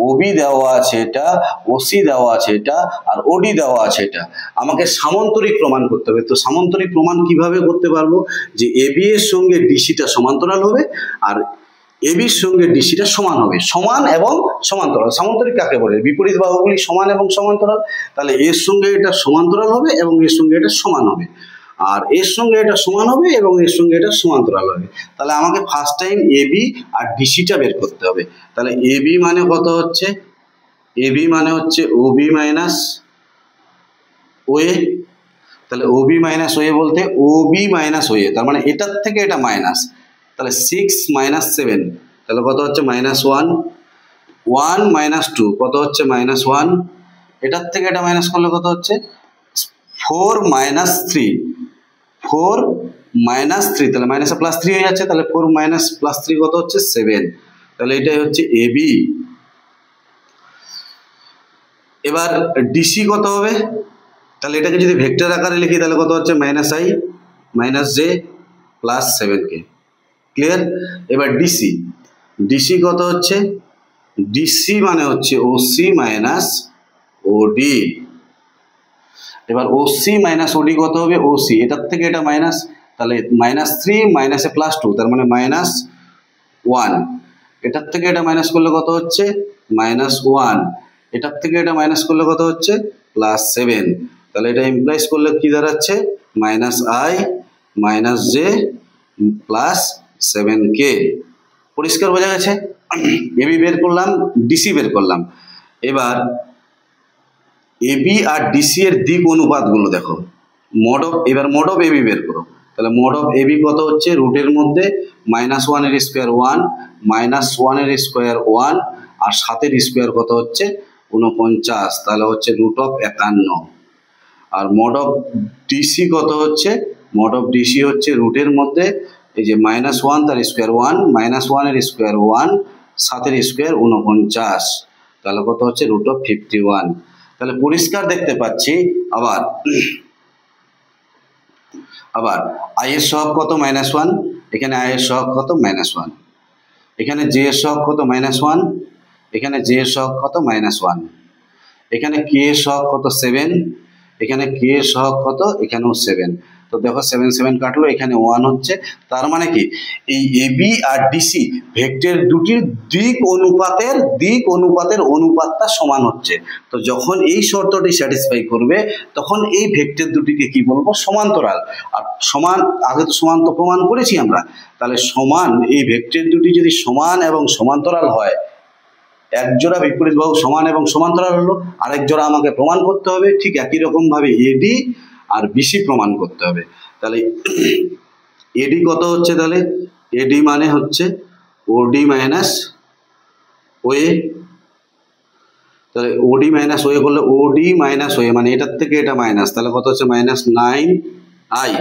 ওবি দেওয়া আছে এটা, ওসি দেওয়া আছে এটা, আর ওডি দেওয়া আছে এটা। আমাকে সামান্তরিক প্রমাণ করতে হবে। তো সামান্তরিক প্রমাণ কিভাবে করতে পারবো, যে এবি এর সঙ্গে ডিসিটা সমান্তরাল হবে, আর এবির সঙ্গে ডিসিটা সমান হবে, সমান এবং সমান্তরাল। সামান্তরিক কাকে বলে, বিপরীত বাহুগুলি সমান এবং সমান্তরাল। তাহলে এর সঙ্গে এটা সমান্তরাল হবে এবং এর সঙ্গে এটা সমান হবে, আর এর সঙ্গে এটা সমান হবে এবং এর সঙ্গে এটা সমান্তরাল হবে। তাহলে আমাকে ফার্স্ট টাইম এবি আর ডিসিটা বের করতে হবে। তাহলে এবি মানে কত হচ্ছে, এবি মানে হচ্ছে ওবি মাইনাস ওএ। তাহলে ওবি মাইনাস ওএ বলতে ওবি মাইনাস ওএ, তার মানে এটার থেকে এটা মাইনাস। তাহলে 6 -7, তাহলে কত হচ্ছে -1, 1 -2 কত হচ্ছে -1, এটার থেকে এটা মাইনাস করলে কত হচ্ছে 4 -3, 4 -3, তাহলে মাইনাসে +3 হয়ে যাচ্ছে। তাহলে 4 -+3 কত হচ্ছে 7। তাহলে এটাই হচ্ছে এবি। এবার ডিসি কত হবে, তাহলে এটাকে যদি ভেক্টর আকারে লিখি তাহলে কত হচ্ছে -i -j +7k। ক্লিয়ার? এবার ডিসি, ডিসি কত হচ্ছে, ডিসি মানে হচ্ছে ওসি মাইনাস ওডি। এবার ওসি মাইনাস ওডি কত হবে, ওসি এটার থেকে এটা মাইনাস, তাহলে -3 মাইনাসে +2, তার মানে -1, এটার থেকে এটা মাইনাস করলে কত হচ্ছে -1, এটার থেকে এটা মাইনাস করলে কত হচ্ছে +7। তাহলে এটা ইমপ্লাইজ করলে কি দাঁড়াচ্ছে -i -j +7k। পরিষ্কার বোঝা গেছে? এবি বের করলাম, ডিসি বের করলাম। এবার এবি আর ডিসি এর দিক অনুপাতগুলো দেখো, এবার মড অফ এবি বের করো। তাহলে মড অফ এবি কত হচ্ছে, রুটের মধ্যে -1 এর স্কোয়ার 1, -1 এর স্কোয়ার 1, আর 7 এর স্কোয়ার কত হচ্ছে 49, তাহলে হচ্ছে √51। আর মড অফ ডিসি কত হচ্ছে, মড অফ ডিসি হচ্ছে রুটের মধ্যে এই যে -1 তার স্কোয়ার 1, -1 এর স্কোয়ার 1, 7 এর স্কোয়ার 49, তাহলে কত হচ্ছে √51। তাহলে পরিষ্কার দেখতে পাচ্ছি। আবার আই এর সহগ কত -1, এখানে আই এর সহগ কত -1, এখানে জে এর সহগ কত -1, এখানে জে এর সহগ কত -1, এখানে কে এর সহগ কত 7, এখানে কে এর সহগ কত, এখানেও 7। তো দেখো 7 7 কাটলো, এখানে 1 হচ্ছে। তার মানে কি, এই এবি আর ডিসি ভেক্টর দুটির দিক অনুপাতের অনুপাতটা সমান হচ্ছে। তো যখন এই শর্তটি স্যাটিসফাই করবে তখন এই ভেক্টর দুটিকে কি বলবো, সমান্তরাল। আর সমান, আগে তো সমান তো প্রমাণ করেছি আমরা। তাহলে সমান, এই ভেক্টর দুটি যদি সমান এবং সমান্তরাল হয়, এক জোড়া বিপরীত বাহু সমান এবং সমান্তরাল হলো, আরেক জোড়া আমাকে প্রমাণ করতে হবে ঠিক একই রকম ভাবে এডি আর বিসি প্রমাণ করতে হবে। তাহলে এডি কত হচ্ছে, তাহলে এডি মানে হচ্ছে ওডি মাইনাস ওএ, তাহলে ওডি মাইনাস ওএ করলে ওডি মাইনাস ওএ মানে এটার থেকে এটা মাইনাস, তাহলে কত হচ্ছে -9i,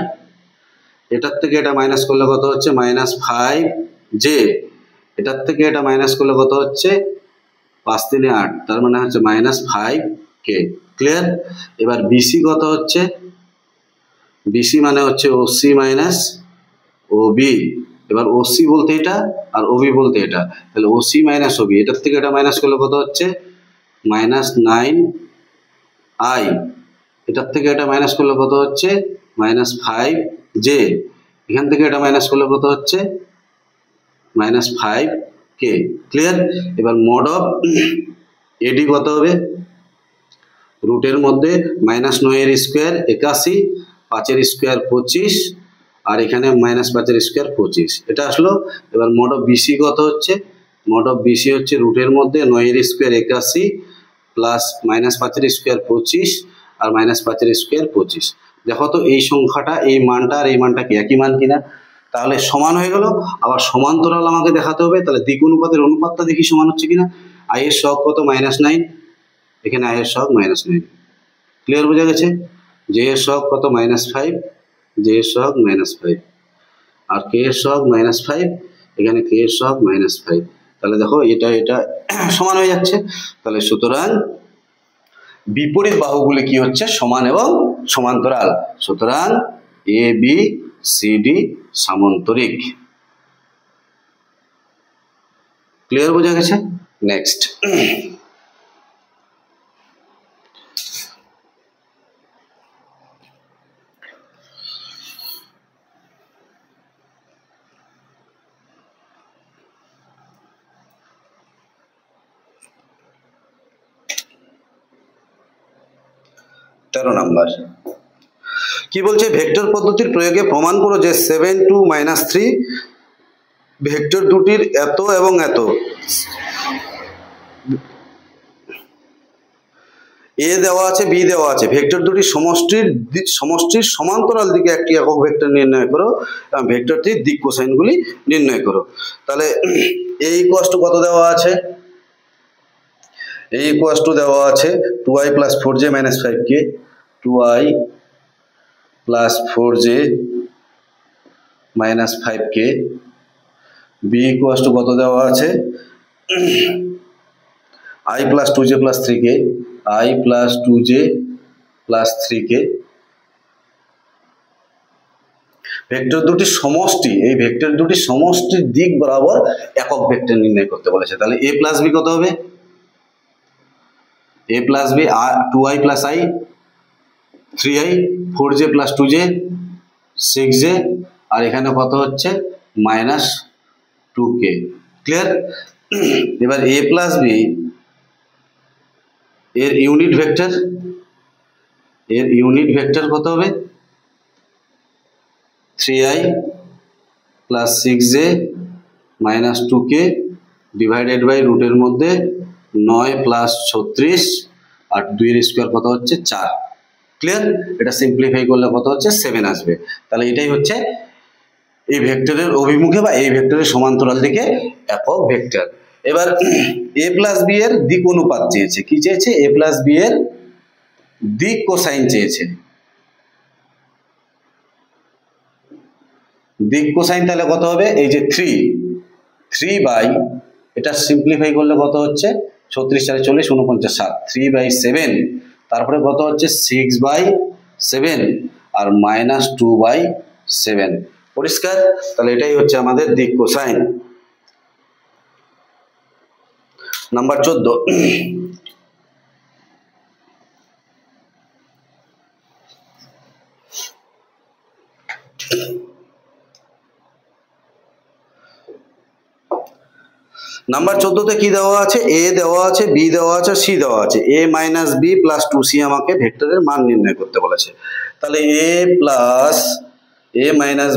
এটার থেকে এটা মাইনাস করলে কত হচ্ছে -5j, এটার থেকে এটা মাইনাস করলে কত হচ্ছে 5 3 8, তার মানে হচ্ছে -5k। ক্লিয়ার? এবার বিসি কত হচ্ছে, বিসি মানে হচ্ছে ওসি মাইনাস ওবি, এবার ওসি বলতে এটা আর ওবি বলতে এটা, তাহলে ওসি মাইনাস ওবি, এটার থেকে এটা মাইনাস করলে কত হচ্ছে -9i, এটার থেকে এটা মাইনাস করলে কত হচ্ছে -5j, এখান থেকে এটা মাইনাস করলে কত হচ্ছে -5k। ক্লিয়ার? এবার মড অফ এডি কত হবে, রুটের মধ্যে -9 এর স্কোয়ার 81, 5 এর স্কোয়ার 25, আর এখানে -5 এর স্কোয়ার 25, এটা আসলো। এবার মড অফ বিসি কত হচ্ছে, মড অফ বিসি হচ্ছে রুটের মধ্যে 9 এর স্কোয়ার 81 প্লাস -5 এর স্কোয়ার 25 আর -5 এর স্কোয়ার 25। দেখো তো এই সংখ্যাটা, এই মানটা আর এই মানটা কি একই মান কিনা, তাহলে সমান হয়ে গেল। আবার সমান্তরাল আমাকে দেখাতে হবে, তাহলে দিক অনুপাতের অনুপাতটা দেখি সমান হচ্ছে কিনা। আই এর সহগ কত -9, এখানে আই এর সহগ -9। ক্লিয়ার? বোঝা গেছে? জে এর সহগ কত -5, জে এর সহগ -5, আর কে এর সহগ -5, এখানে কে এর সহগ -5। তাহলে দেখো এটা এটা সমান হয়ে যাচ্ছে। তাহলে সুতরাং বিপরীত বাহুগুলি কি হচ্ছে, সমান এবং সমান্তরাল। সুতরাং এ বি সি ডি সামান্তরিক। ক্লিয়ার? বোঝা গেছে? নেক্সট, তেরো নাম্বার কি বলছে, ভেক্টর পদ্ধতির প্রয়োগে প্রমাণ করো যে 7 2 -3 ভেক্টর দুটির এত এবং এত এ দেওয়া আছে, বি দেওয়া আছে, ভেক্টর দুটি সমষ্টির সমান্তরাল দিকে একটি একক ভেক্টর নির্ণয় করো এবং ভেক্টরটির দিক কোসাইনগুলি নির্ণয় করো। তাহলে এ ইকুয়ালস টু কত দেওয়া আছে, এ ইকুয়ালস টু দেওয়া আছে 2i + 4j - 5k, 2i + 4j - 5k। B equals two কত দেওয়া আছে, i + 2j + 3k, i + 2j + 3k। Vector দুটি সমষ্টি, এই ভেক্টর দুটি সমষ্টির দিক বরাবর একক ভেক্টর নির্ণয় করতে বলেছে। তাহলে a + b কত হবে, a + b 2i + i 3i, 4j + 2j 6j, আর এখানে কত হচ্ছে -2k। ক্লিয়ার? এবার a + b এর ইউনিট ভেক্টর, এর ইউনিট ভেক্টর কত হবে 3i + 6j - 2k divided by রুটের মধ্যে 9 + 36 আর 2 এর স্কোয়ার কত হচ্ছে 4। ক্লিয়ার? এটা সিম্পলিফাই করলে কত হচ্ছে 7 আসবে। তাহলে এটাই হচ্ছে এই ভেক্টরের অভিমুখে বা এই ভেক্টরের সমান্তরাল দিকে একক ভেক্টর। এবার a + b এর দিক অনুপাত চেয়েছে, কি চেয়েছে, a + b এর দিক কোসাইন চেয়েছে। দিক কোসাইন তাহলে কত হবে, এই যে 3 বাই, এটা সিম্পলিফাই করলে কত হচ্ছে 36 4 40 49 7, 3/7, তারপরে কত হচ্ছে 6/7 আর -2/7। পরিষ্কার? তাহলে এটাই হচ্ছে আমাদের দিক কোসাইন। নাম্বার 14, নাম্বার 14তে কি দেওয়া আছে, a দেওয়া আছে, b দেওয়া আছে, c দেওয়া আছে। a - b + 2c আমাকে ভেক্টরের মান নির্ণয় করতে বলেছে। তাহলে a -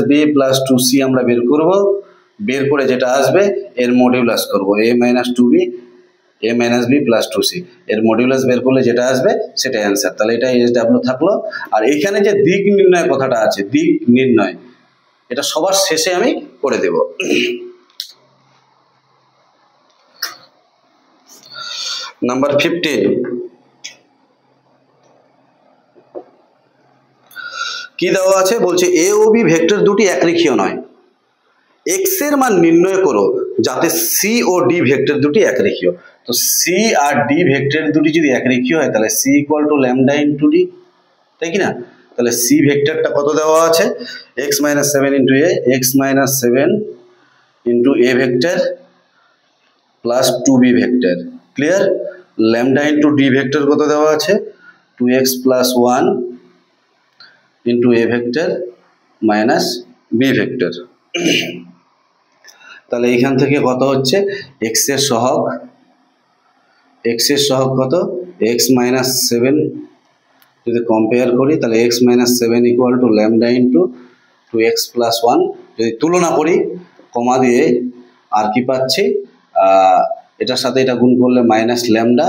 b + 2c আমরা বের করব, বের করে যেটা আসবে এর মডিউলাস করব, a - 2b a minus B plus 2c, এর মডিউলাস বের করলে যেটা আসবে সেটাই অ্যান্সার। তাহলে এটা SW থাকলো। আর এখানে যে দিক নির্ণয় কথাটা আছে, দিক নির্ণয়, এটা সবার শেষে আমি করে দেব। নাম্বার 15, কি দেওয়া আছে বলছে এ ও বি ভেক্টর দুটি একরেখীয় নয়, এক্স এর মান নির্ণয় করো যাতে সি ও ডি ভেক্টর দুটি একরেখীয়। তো সি আর ডি ভেক্টর দুটি যদি একরেখীয় হয় তাহলে C equal to lambda into D, তাই কি না? তাহলে সি ভেক্টরটা কত দেওয়া আছে, X minus 7 into A, X minus 7 into A vector plus 2b vector. Clear? Lambda into D vector কত দেওয়া আছে, 2x plus 1 into A vector minus B vector. তাহলে এখান থেকে কত হচ্ছে, এক্স এর সহগ, এক্স এর সহগ কত, এক্স মাইনাস 7 যদি কম্পেয়ার করি তাহলে x minus 7 equal to lambda into 2x plus 1, যদি তুলনা করি কমা দিয়ে আর কি পাচ্ছি, এটার সাথে এটা গুণ করলে মাইনাস ল্যামডা,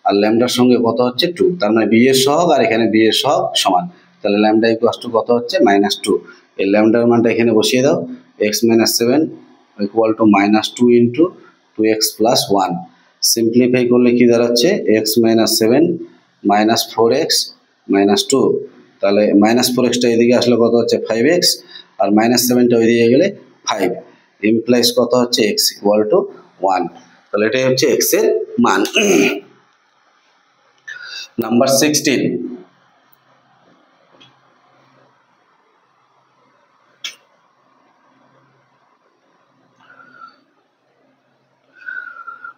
আর ল্যামডার সঙ্গে কত হচ্ছে 2, তার মানে বি এর সহগ আর এখানে বি এর সহগ সমান। তাহলে ল্যামডা ইকুয়াল টু কত হচ্ছে, মাইনাস 2। এই ল্যামডার মানটা এখানে বসিয়ে দাও, x minus 7 equal to minus 2 into 2x plus 1। Simplify করলে কি দাঁড়াচ্ছে, x minus 7 minus 4x minus 2, তাহলে মাইনাস 4xটা এদিকে আসলে কত হচ্ছে 5x, আর মাইনাস 7টা ওইদিকে গেলে 5, ইমপ্লাইজ কত হচ্ছে এক্স ইকুয়াল টু 1। তাহলে এটাই হচ্ছে এক্স এর মান। নাম্বার 16,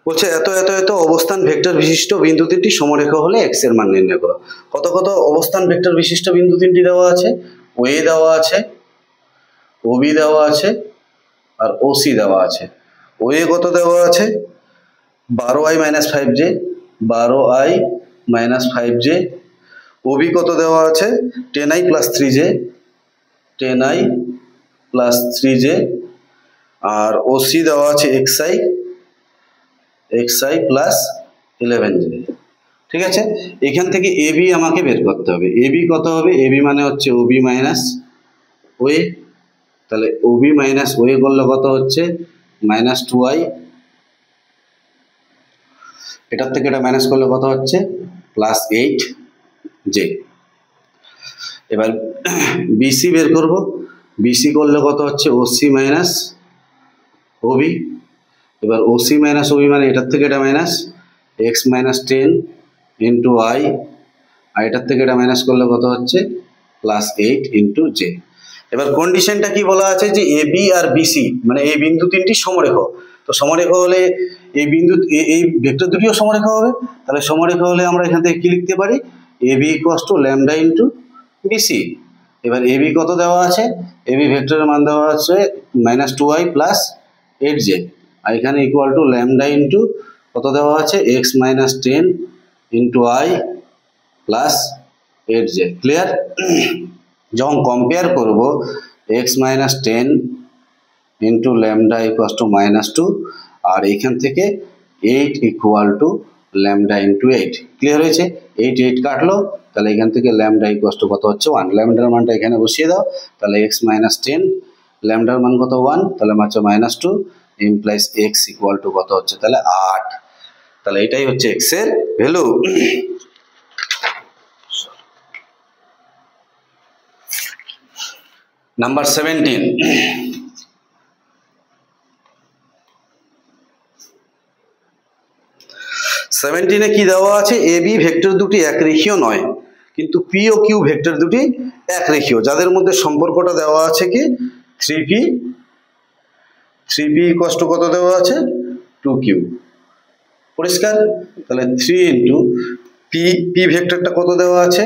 বলছে এত এত এত অবস্থান ভেক্টর বিশিষ্ট বিন্দু তিনটি সমরেখা হলে এক্স এর মান নির্ণয় করো। কত কত অবস্থান ভেক্টর বিশিষ্ট বিন্দু তিনটি দেওয়া আছে, ওএ দেওয়া আছে, ওবি দেওয়া আছে, আর ওসি দেওয়া আছে। ওএ কত দেওয়া আছে, 12i minus 5j, 12i minus 5j। Obi কত দেওয়া আছে, 10i plus 3j, 10i plus 3j। আর ওসি দেওয়া আছে xi প্লাস 11j। ঠিক আছে, এখান থেকে এবি আমাকে বের করতে হবে। এবি কত হবে, এবি মানে হচ্ছে ওবি মাইনাস ওএ, তাহলে ওবি মাইনাস ওএ করলে কত হচ্ছে মাইনাস 2i, এটার থেকে এটা মাইনাস করলে কত হচ্ছে প্লাস 8j। এবার বিসি বের করব, বিসি করলে কত হচ্ছে ওসি মাইনাস ওবি। এবার ওসি মাইনাস ওবি মানে এটার থেকে এটা minus, x minus 10 into i, আর এটার থেকে এটা মাইনাস করলে কত হচ্ছে প্লাস 8 ইন্টু জে। এবার কন্ডিশনটা কি বলা আছে যে এ বি আর বিসি মানে এই বিন্দু তিনটি সমরেখ। তো সমরেখ হলে এই বিন্দু এই ভেক্টর দুটিও সমরেখ হবে। তাহলে সমরেখ হলে আমরা এখান থেকে কি লিখতে পারি, A B equals to lambda into BC. এবার এ বি কত দেওয়া আছে, এ বি ভেক্টরের মান দেওয়া আছে মাইনাস 2i প্লাস 8j, আর এখানে ইকুয়াল টু ল্যামডা ইন্টু কত দেওয়া আছে X minus 10 into I plus 8j। Clear? যখন কম্পেয়ার করব x minus 10 into lambda equal to minus 2, আর এইখান থেকে 8 equal to lambda into 8। Clear হয়েছে? 8 8 কাটলো, তাহলে এখান থেকে ল্যামডা ইকুয়াল টু কত হচ্ছে 1। ল্যামডার মানটা এখানে বসিয়ে দাও, তাহলে এক্স মাইনাস 10, ল্যামডার মান কত 1, তাহলে মাত্র minus 2, implies x equal to কত হচ্ছে তাহলে 8। তাহলে এটাই হচ্ছে এক্স এর ভ্যালু। নাম্বার 17, কি দেওয়া আছে, এ বি ভেক্টর দুটি একরেখীয় নয় কিন্তু পি ও কিউ ভেক্টর দুটি একরেখীয়, যাদের মধ্যে সম্পর্কটা দেওয়া আছে কি 3p ইকুয়ালস টু কত দেওয়া আছে 2q। পরিষ্কার? তাহলে 3 ইন্টু পি ভেক্টরটা কত দেওয়া আছে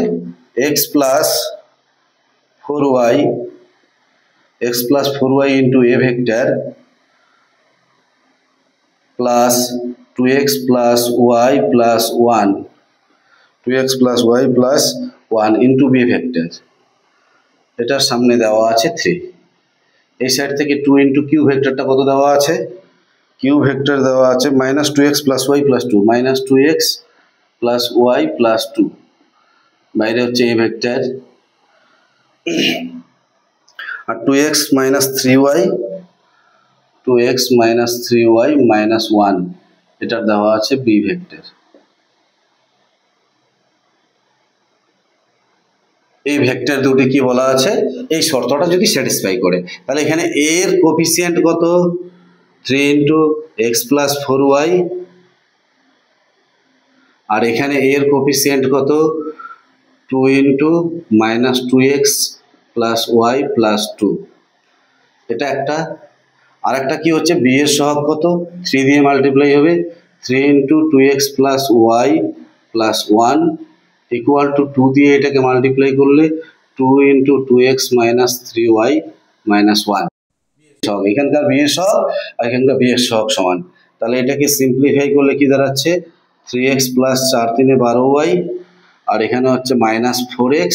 x plus 4y into A vector plus 2x plus y plus 1, 2x plus y plus 1 into B vector, এটার সামনে দেওয়া আছে 3। এই সাইড থেকে 2 ইন্টু কিউ ভেক্টরটা কত দেওয়া আছে কিউ ভেক্টর দেওয়া আছে -2x + y + 2, -2x + y + 2, বাইরে হচ্ছে এ ভেক্টর, আর 2x - 3y - 1 এটার দেওয়া আছে বি ভেক্টর। এই ভেক্টর দুটি কি বলা আছে, এই শর্তটা যদি স্যাটিসফাই করে তাহলে এখানে a এর কোফিসিয়েন্ট কত 3 × x + 4y, আর এখানে a এর কোফিসিয়েন্ট কত 2 × -2x + y + 2, এটা একটা। আর একটা কি হচ্ছে b এর সহগ কত 3 দিয়ে মাল্টিপ্লাই হবে, 3 × 2x + y + 1 = 2 দিয়ে এটাকে মাল্টিপ্লাই করলে 2 × 2x - 3y - 1 সহগ, এখানকার b এর সহগ আর এখানকার b এর সহগ সমান। তাহলে এটাকে সিম্পলিফাই করলে কি দাঁড়াচ্ছে 3x + 4 × 3 = 12y, আর এখানে হচ্ছে -4x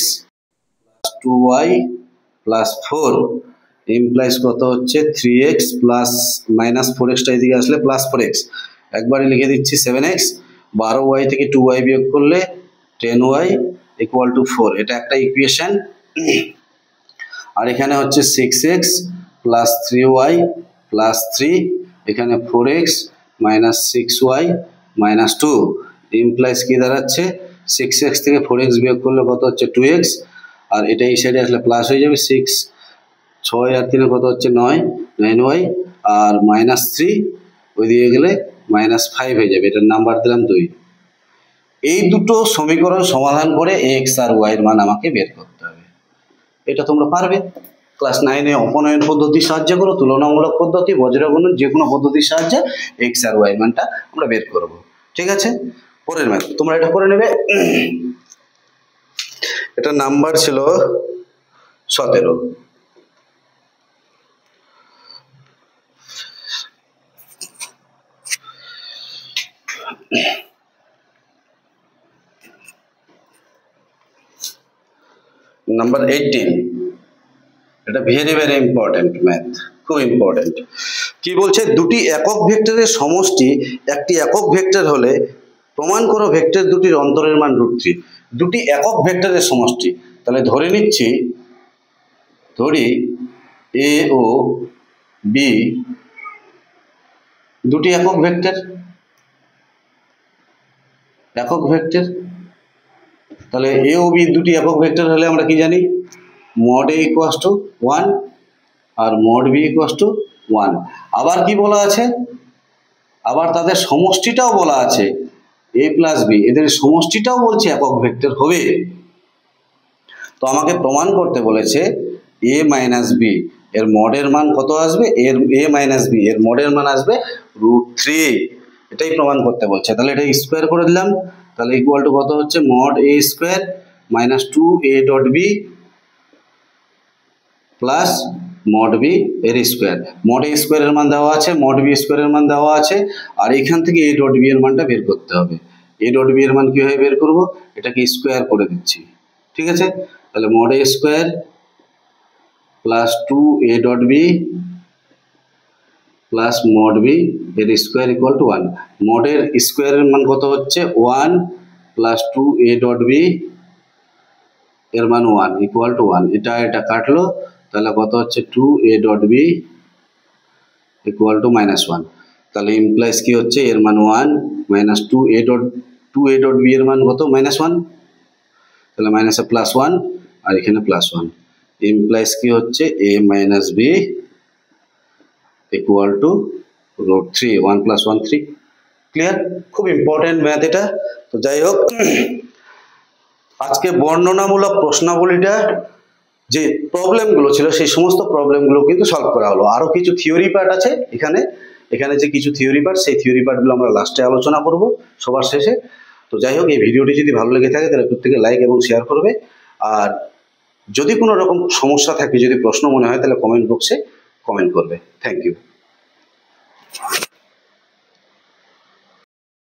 + 2y + 4 ইমপ্লাইজ কত হচ্ছে 3x + -4x এদিকে আসলে +4x, একবারে লিখে দিচ্ছি 7x, 12y থেকে 2y বিয়োগ করলে 10y = 4, এটা একটা ইকুয়েশন। আর এখানে হচ্ছে 6x + 3y + 3, এখানে 4x - 6y - 2 ইমপ্লাইজ কি দাঁড়াচ্ছে 6x থেকে 4x বিয়োগ করলে কত হচ্ছে 2x, আর এটা এই সাইডে আসলে প্লাস হয়ে যাবে 6 6 আর 3 কত হচ্ছে 9 9y, আর -3 ওই দিকে গেলে -5 হয়ে যাবে, এটার নাম্বার দিলাম 2। এই দুটো সমীকরণ সমাধান করে x আর y এর মান আমাকে বের করতে হবে। এটা তোমরা পারবে। ক্লাস 9-এ অপনয়ন পদ্ধতির সাহায্যে করো, তুলনামূলক পদ্ধতি, বজ্রগুণন, যে কোনো পদ্ধতির সাহায্যে x আর y এর মানটা আমরা বের করব। ঠিক আছে, পরের ম্যাথ তোমরা এটা করে নেবে। এটা নাম্বার ছিল 17। নাম্বার 18, এটা ভেরি ইম্পর্টেন্ট ম্যাথ, খুব ইম্পর্টেন্ট। কি বলছে, দুটি একক ভেক্টরের সমষ্টি একটি একক ভেক্টর হলে প্রমাণ করো ভেক্টর দুটির অন্তরের মান √3। দুটি একক ভেক্টরের সমষ্টি, তাহলে ধরে নিচ্ছি, ধরি a ও b দুটি একক ভেক্টর, তাহলে a ও b দুটি একক ভেক্টর হলে আমরা কি জানি, mod a = 1 R mod b = 1। আবার কি বলা আছে, আবার তাদের সমষ্টিটাও বলা আছে a + b, এদের সমষ্টিটাও বলছে একক ভেক্টর হবে। তো আমাকে প্রমাণ করতে বলেছে a - b এর মডের মান কত আসবে, এর a - b এর মডের মান আসবে √3, এটাই প্রমাণ করতে বলছে। তাহলে এটা স্কোয়ার করে দিলাম, তাহলে ইকুয়াল টু কত হচ্ছে mod a² - 2a.b plus mod b এর স্কোয়ার। mod a স্কোয়ারের মান দেওয়া আছে, mod b স্কোয়ারের মান দেওয়া আছে, আর এখান থেকে a.b এর মানটা বের করতে হবে। a.b এর মান কিভাবে বের করব, এটাকে স্কোয়ার করে দিচ্ছি। ঠিক আছে, তাহলে mod a² plus 2a.b plus mod b এর স্কোয়ার ইকুয়াল টু 1। mod এর স্কোয়ারের মান কত হচ্ছে 1 প্লাস 2a.b এর মান 1 ইকুয়াল টু 1, এটা কাটলো, তাহলে কত হচ্ছে 2a.b ইকুয়াল টু -1। তাহলে ইমপ্লাইজ কি হচ্ছে, এর মান 1 মাইনাস 2a.b এর মান কত -1, তাহলে মাইনাসে +1 আর এখানে +1, ইমপ্লাইজ কি হচ্ছে a - b equal to √3, 1 + 1 3। Clear, খুব ইম্পর্টেন্ট ম্যাথ এটা। তো যাই হোক, আজকে বর্ণনামূলক প্রশ্নাবলীটা যে প্রবলেমগুলো ছিল সেই সমস্ত প্রবলেমগুলো কিন্তু সলভ করা হলো। আরও কিছু থিওরি পার্ট আছে এখানে যে কিছু থিওরি পার্ট, সেই থিওরি পার্টগুলো আমরা লাস্টে আলোচনা করব সবার শেষে। তো যাই হোক, এই ভিডিওটি যদি ভালো লেগে থাকে তাহলে প্রত্যেকে লাইক এবং শেয়ার করবে, আর যদি কোনো রকম সমস্যা থাকে, যদি প্রশ্ন মনে হয়, তাহলে কমেন্ট বক্সে কমেন্ট করবে। Thank you.